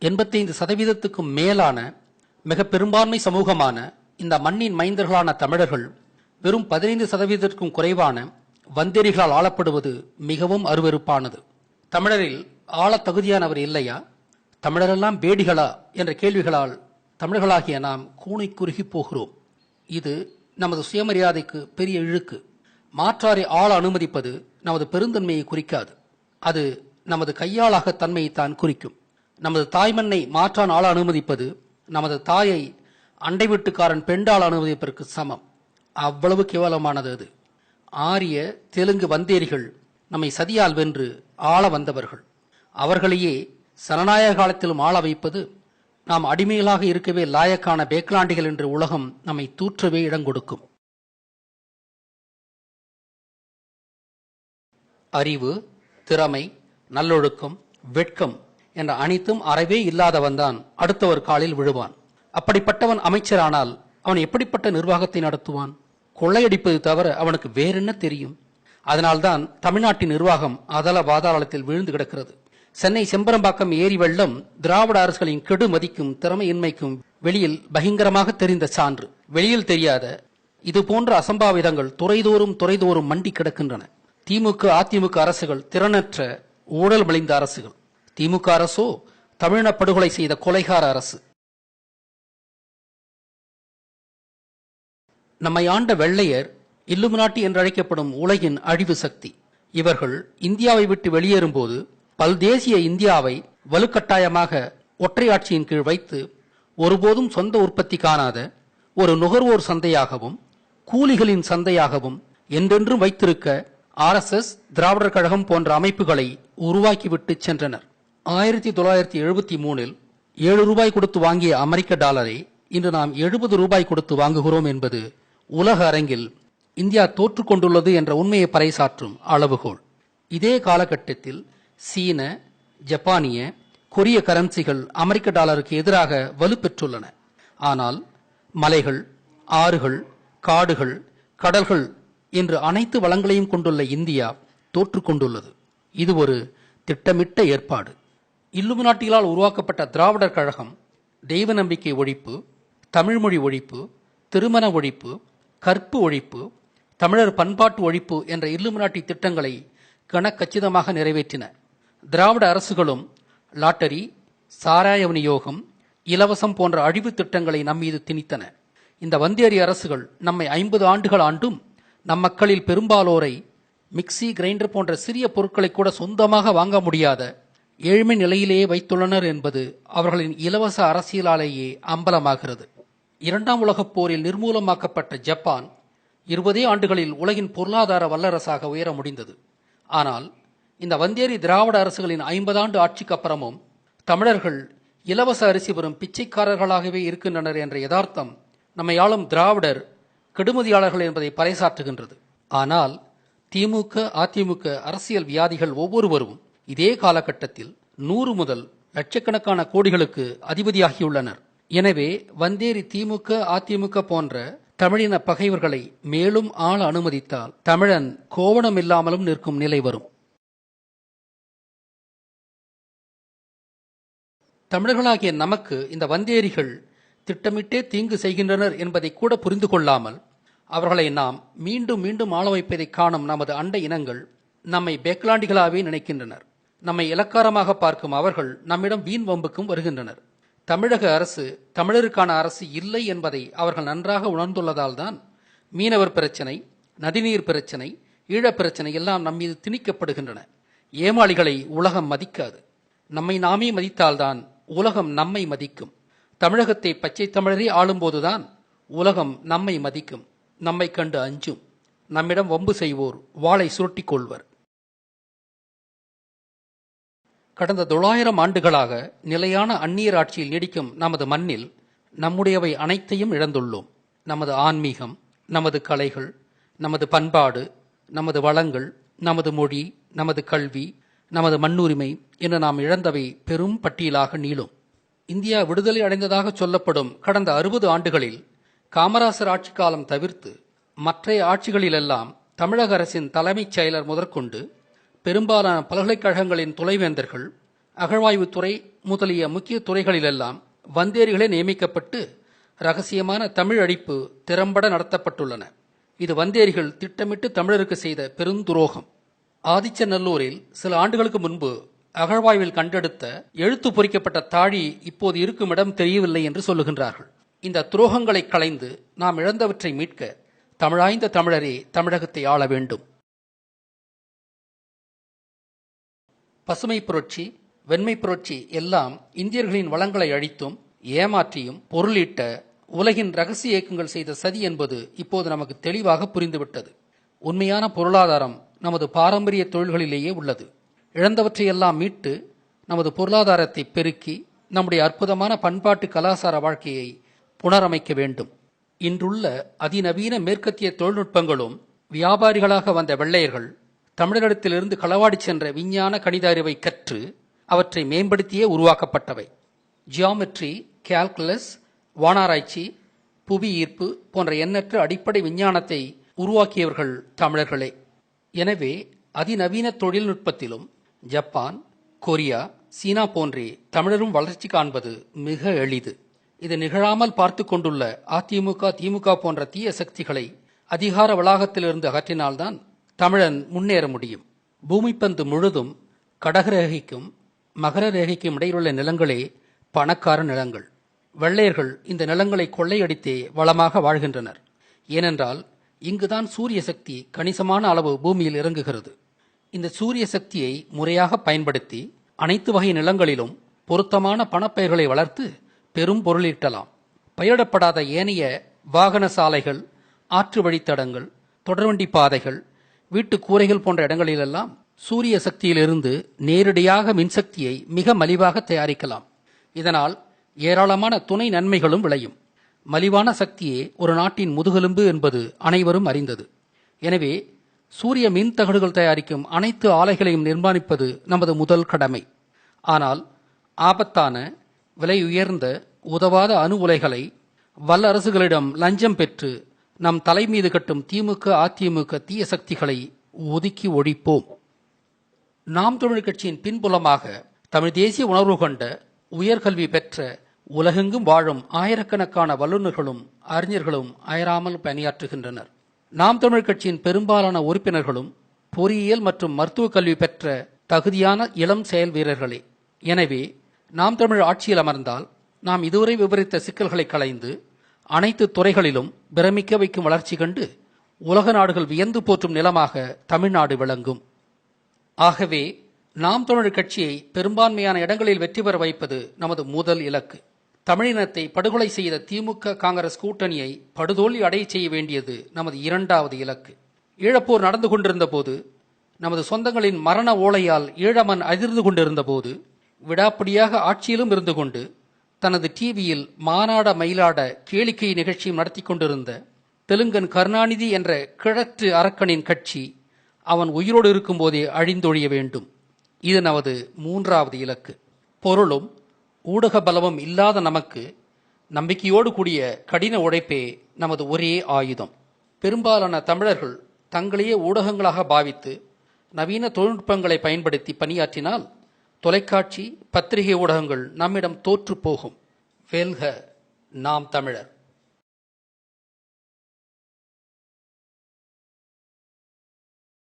85% மேலான மிக பெரும்பான்மை சமூகமான இந்த மண்ணின் மைந்தர்களான தமிழர்கள் வெறும் 15% குறைவான வந்தேரிகளால் ஆளப்படுவது மிகவும் அருவருப்பானது. தமிழரில் ஆள தகுதியானவர் இல்லையா, தமிழரெல்லாம் பேடிகளா என்ற கேள்விகளால் தமிழர்களாகிய நாம் கூனை குறுகி போகிறோம். இது நமது சுயமரியாதைக்கு பெரிய இழுக்கு. மாற்றாரை ஆள அனுமதிப்பது நமது பெருந்தன்மையை குறிக்காது, அது நமது கையாளாக தன்மையைத்தான் குறிக்கும். நமது தாய்மண்ணை மாற்றான் ஆள அனுமதிப்பது நமது தாயை அண்டை வீட்டுக்காரன் பெண்டால் அனுமதிப்பதற்கு சமம். அவ்வளவு கேவலமானது அது. ஆரிய தெலுங்கு வந்தேரிகள் நம்மை சதியால் வென்று ஆள வந்தவர்கள். அவர்களையே சனநாயக காலத்திலும் ஆள வைப்பது நாம் அடிமைகளாக இருக்கவே லாயக்கான பேக்லாண்டிகள் என்று உலகம் நம்மை தூற்றவே இடம் கொடுக்கும். அறிவு, திறமை, நல்லொழுக்கம், வெட்கம் என்ற அனைத்தும் அறவே இல்லாதவன் தான் அடுத்தவர் காலில் விழுவான். அப்படிப்பட்டவன் அமைச்சரானால் அவன் எப்படிப்பட்ட நிர்வாகத்தை நடத்துவான்? கொள்ளையடிப்பது தவிர அவனுக்கு வேறென்ன தெரியும்? அதனால்தான் தமிழ்நாட்டின் நிர்வாகம் அதல பாதாளத்தில் விழுந்து கிடக்கிறது. சென்னை செம்பரம்பாக்கம் ஏரி வெள்ளம் திராவிட அரசுகளின் கெடு மதிக்கும் திறமையின்மைக்கும் வெளியில் பயங்கரமாக தெரிந்த சான்று. வெளியில் தெரியாத இது போன்ற அசம்பாவிதங்கள் துறைதோறும் மண்டி கிடக்கின்றன. திமுக அதிமுக அரசுகள் திறனற்ற ஊழல் மலிந்த அரசுகள். திமுக அரசோ தமிழின படுகொலை செய்த கொலைகார அரசு. நம்மை ஆண்ட வெள்ளையர் இல்லுமினாட்டி என்றழைக்கப்படும் உலகின் அழிவு சக்தி. இவர்கள் இந்தியாவை விட்டு வெளியேறும்போது பல்தேசிய இந்தியாவை வலுக்கட்டாயமாக ஒற்றையாட்சியின் கீழ் வைத்து ஒருபோதும் சொந்த உற்பத்தி காணாத ஒரு நுகர்வோர் சந்தையாகவும் கூலிகளின் சந்தையாகவும் என்றென்றும் வைத்திருக்க RSS, திராவிடர் கழகம் போன்ற அமைப்புகளை உருவாக்கிவிட்டு சென்றனர். 1973 7 கொடுத்து வாங்கிய அமெரிக்க டாலரை இன்று நாம் 70 ரூபாய் கொடுத்து வாங்குகிறோம் என்பது உலக அரங்கில் இந்தியா தோற்றுக்கொண்டுள்ளது என்ற உண்மையை பறைசாற்றும் அளவுகோல். இதே காலகட்டத்தில் சீன, ஜப்பானிய, கொரிய கரன்சிகள் அமெரிக்க டாலருக்கு எதிராக வலுப்பெற்றுள்ளன. ஆனால் மலைகள், ஆறுகள், காடுகள், கடல்கள் என்று அனைத்து வளங்களையும் கொண்டுள்ள இந்தியா தோற்றுக்கொண்டுள்ளது. இது ஒரு திட்டமிட்ட ஏற்பாடு. இல்லுமினாட்டிகளால் உருவாக்கப்பட்ட திராவிடர் கழகம் தெய்வ நம்பிக்கை ஒழிப்பு, தமிழ்மொழி ஒழிப்பு, திருமண ஒழிப்பு, கற்பு ஒழிப்பு, தமிழர் பண்பாட்டு ஒழிப்பு என்ற இல்லுமினாட்டி திட்டங்களை கனக்கச்சிதமாக நிறைவேற்றின. திராவிட அரசுகளும் லாட்டரி, சாராய விநியோகம், இலவசம் போன்ற அழிவு திட்டங்களை நம்மீது திணித்தன. இந்த வந்தேரி அரசுகள் நம்மை 50 ஆண்டுகள் ஆண்டும் நம் மக்களில் பெரும்பாலோரை மிக்சி, கிரைண்டர் போன்ற சிறிய பொருட்களை கூட சொந்தமாக வாங்க முடியாத ஏழ்மை நிலையிலேயே வைத்துள்ளனர் என்பது அவர்களின் இலவச அரசியலாலேயே அம்பலமாகிறது. 2ஆம் உலகப் போரில் நிர்மூலமாக்கப்பட்ட ஜப்பான் 20 ஆண்டுகளில் உலகின் பொருளாதார வல்லரசாக உயர முடிந்தது. ஆனால் இந்த வந்தேரி திராவிட அரசுகளின் 50 ஆண்டு ஆட்சிக்கு அப்புறமும் தமிழர்கள் இலவச அரிசி பெறும் பிச்சைக்காரர்களாகவே இருக்கின்றனர் என்ற யதார்த்தம் நம்மை ஆளும் திராவிடர் கெடுமதியாளர்கள் என்பதை பறைசாற்றுகின்றது. ஆனால் திமுக அதிமுக அரசியல் வியாதிகள் ஒவ்வொருவரும் இதே காலகட்டத்தில் 100 முதல் லட்சக்கணக்கான கோடிகளுக்கு அதிபதியாகியுள்ளனர். எனவே வந்தேரி திமுக அதிமுக போன்ற தமிழின பகைவர்களை மேலும் ஆள அனுமதித்தால் தமிழன் கோவணம் இல்லாமலும் நிற்கும் நிலை வரும். தமிழர்களாகிய நமக்கு இந்த வந்தேரிகள் திட்டமிட்டே தீங்கு செய்கின்றனர் என்பதை கூட புரிந்து கொள்ளாமல் அவர்களை நாம் மீண்டும் மீண்டும் ஆள வைப்பதை காணும் நமது அண்டை இனங்கள் நம்மை பேக்லாண்டிகளாகவே நினைக்கின்றனர். நம்மை இலக்காரமாக பார்க்கும் அவர்கள் நம்மிடம் வீண் வம்புக்கும் வருகின்றனர். தமிழக அரசு தமிழருக்கான அரசு இல்லை என்பதை அவர்கள் நன்றாக உணர்ந்துள்ளதால் தான் மீனவர் பிரச்சனை, நதிநீர் பிரச்சனை, ஈழப் பிரச்சனை எல்லாம் நம்மீது திணிக்கப்படுகின்றன. ஏமாளிகளை உலகம் மதிக்காது. நம்மை நாமே மதித்தால்தான் உலகம் நம்மை மதிக்கும். தமிழகத்தை பச்சை தமிழரே ஆளும்போதுதான் உலகம் நம்மை மதிக்கும், நம்மை கண்டு அஞ்சும். நம்மிடம் வம்பு செய்வோர் வாளை சுருட்டிக் கொள்வர். கடந்த 900 ஆண்டுகளாக நிலையான அந்நியர் ஆட்சியில் நீடிக்கும் நமது மண்ணில் நம்முடையவை அனைத்தையும் இழந்துள்ளோம். நமது ஆன்மீகம், நமது கலைகள், நமது பண்பாடு, நமது வளங்கள், நமது மொழி, நமது கல்வி, நமது மண்ணுரிமை என்று நாம் இழந்தவை பெரும் பட்டியலாக நீளும். இந்தியா விடுதலை அடைந்ததாக சொல்லப்படும் கடந்த 60 ஆண்டுகளில் காமராசர் ஆட்சி காலம் தவிர்த்து மற்ற ஆட்சிகளிலெல்லாம் தமிழக அரசின் தலைமைச் செயலர் முதற்கொண்டு பெரும்பாலான பல்கலைக்கழகங்களின் துணைவேந்தர்கள், அகழ்வாய்வுத்துறை முதலிய முக்கிய துறைகளிலெல்லாம் வந்தேரிகளே நியமிக்கப்பட்டு ரகசியமான தமிழ் அழிப்பு திறம்பட நடத்தப்பட்டுள்ளன. இது வந்தேரிகள் திட்டமிட்டு தமிழருக்கு செய்த பெருந்துரோகம். ஆதிச்சநல்லூரில் சில ஆண்டுகளுக்கு முன்பு அகழ்வாய்வில் கண்டெடுத்த எழுத்து பொறிக்கப்பட்ட தாழி இப்போது இருக்கும் இடம் தெரியவில்லை என்று சொல்லுகின்றார்கள். இந்த துரோகங்களை களைந்து நாம் இழந்தவற்றை மீட்க தமிழாய்ந்த தமிழரே தமிழகத்தை ஆள வேண்டும். பசுமை புரட்சி, வெண்மை புரட்சி எல்லாம் இந்தியர்களின் வளங்களை அழித்தும் ஏமாற்றியும் பொருளீட்ட உலகின் ரகசிய இயக்கங்கள் செய்த சதி என்பது இப்போது நமக்கு தெளிவாக புரிந்துவிட்டது. உண்மையான பொருளாதாரம் நமது பாரம்பரிய தொழில்களிலேயே உள்ளது. இழந்தவற்றையெல்லாம் மீட்டு நமது பொருளாதாரத்தை பெருக்கி நம்முடைய அற்புதமான பண்பாட்டு கலாச்சார வாழ்க்கையை புனரமைக்க வேண்டும். இன்றுள்ள அதிநவீன மேற்கத்திய தொழில்நுட்பங்களும் வியாபாரிகளாக வந்த வெள்ளையர்கள் தமிழரிடத்திலிருந்து களவாடி சென்ற விஞ்ஞான கணித அறிவை கற்று அவற்றை மேம்படுத்தியே உருவாக்கப்பட்டவை. ஜியாமெட்ரி, கால்குலஸ், வானாராய்ச்சி, புவி ஈர்ப்பு போன்ற எண்ணற்ற அடிப்படை விஞ்ஞானத்தை உருவாக்கியவர்கள் தமிழர்களே. எனவே அதிநவீன தொழில்நுட்பத்திலும் ஜப்பான், கொரியா, சீனா போன்றே தமிழரும் வளர்ச்சி காண்பது மிக எளிது. இது நிகழாமல் பார்த்து கொண்டுள்ள அதிமுக, திமுக போன்ற தீய சக்திகளை அதிகார வளாகத்திலிருந்து அகற்றினால்தான் தமிழன் முன்னேற முடியும். பூமிப்பந்து முழுதும் கடகரேகைக்கும் மகர ரேகைக்கும் இடையிலுள்ள நிலங்களே பணக்கார நிலங்கள். வெள்ளையர்கள் இந்த நிலங்களை கொள்ளையடித்தே வளமாக வாழ்கின்றனர். ஏனென்றால் இங்குதான் சூரிய சக்தி கணிசமான அளவு பூமியில் இறங்குகிறது. இந்த சூரிய சக்தியை முறையாக பயன்படுத்தி அனைத்து வகை நிலங்களிலும் பொருத்தமான பணப்பயிர்களை வளர்த்து பெரும் பொருளீட்டலாம். பயிரிடப்படாத ஏனைய வாகன சாலைகள், ஆற்று வழித்தடங்கள், தொடர்வண்டி பாதைகள், வீட்டு கூரைகள் போன்ற இடங்களிலெல்லாம் சூரிய சக்தியிலிருந்து நேரடியாக மின்சக்தியை மிக மலிவாக தயாரிக்கலாம். இதனால் ஏராளமான துணை நன்மைகளும் விளையும். மலிவான சக்தியே ஒரு நாட்டின் முதுகெலும்பு என்பது அனைவரும் அறிந்தது. எனவே சூரிய மின் தகடுகள் தயாரிக்கும் அனைத்து ஆலைகளையும் நிர்மாணிப்பது நமது முதல் கடமை. ஆனால் ஆபத்தான, விலை உயர்ந்த, உதவாத அணு உலைகளை வல்லரசுகளிடம் லஞ்சம் பெற்று நம் தலை மீது கட்டும் திமுக, அதிமுக தீய சக்திகளை ஒதுக்கி ஒழிப்போம். நாம் தமிழர் கட்சியின் பின்புலமாக தமிழ் தேசிய உணர்வு கொண்ட, உயர்கல்வி பெற்ற, உலகெங்கும் வாழும் ஆயிரக்கணக்கான வல்லுநர்களும் அறிஞர்களும் அயராமல் பணியாற்றுகின்றனர். நாம் தமிழர் கட்சியின் பெரும்பாலான உறுப்பினர்களும் பொறியியல் மற்றும் மருத்துவக் கல்வி பெற்ற தகுதியான இளம் செயல் வீரர்களே. எனவே நாம் தமிழ் ஆட்சியில் அமர்ந்தால் நாம் இதுவரை விவரித்த சிக்கல்களை களைந்து அனைத்து துறைகளிலும் பிரமிக்க வைக்கும் வளர்ச்சி கண்டு உலக நாடுகள் வியந்து போற்றும் நிலமாக தமிழ்நாடு விளங்கும். ஆகவே நாம் தமிழர் கட்சியை பெரும்பான்மையான இடங்களில் வெற்றி பெற வைப்பது நமது முதல் இலக்கு. தமிழினத்தை படுகொலை செய்த திமுக, காங்கிரஸ் கூட்டணியை படுதோல்வி அடைய செய்ய வேண்டியது நமது இரண்டாவது இலக்கு. ஈழப்போர் நடந்து கொண்டிருந்த போது, நமது சொந்தங்களின் மரண ஓலையால் ஈழமன் அதிர்ந்து கொண்டிருந்த போது, விடாப்பிடியாக ஆட்சியிலும் இருந்து கொண்டு தனது டிவியில் மானாட மயிலாட கேளிக்கை நிகழ்ச்சியும் நடத்தி கொண்டிருந்த தெலுங்கன் கருணாநிதி என்ற கிழட்டு அரக்கனின் கட்சி அவன் உயிரோடு இருக்கும் போதே அழிந்தொழிய வேண்டும். இது நமது மூன்றாவது இலக்கு. பொருளும் ஊடக பலமும் இல்லாத நமக்கு நம்பிக்கையோடு கூடிய கடின உழைப்பே நமது ஒரே ஆயுதம். பெரும்பாலான தமிழர்கள் தங்களையே ஊடகங்களாக பாவித்து நவீன தொழில்நுட்பங்களை பயன்படுத்தி பணியாற்றினால் தொலைக்காட்சி, பத்திரிகை ஊடகங்கள் நம்மிடம் தோற்று போகும். வெல்க நாம் தமிழர்.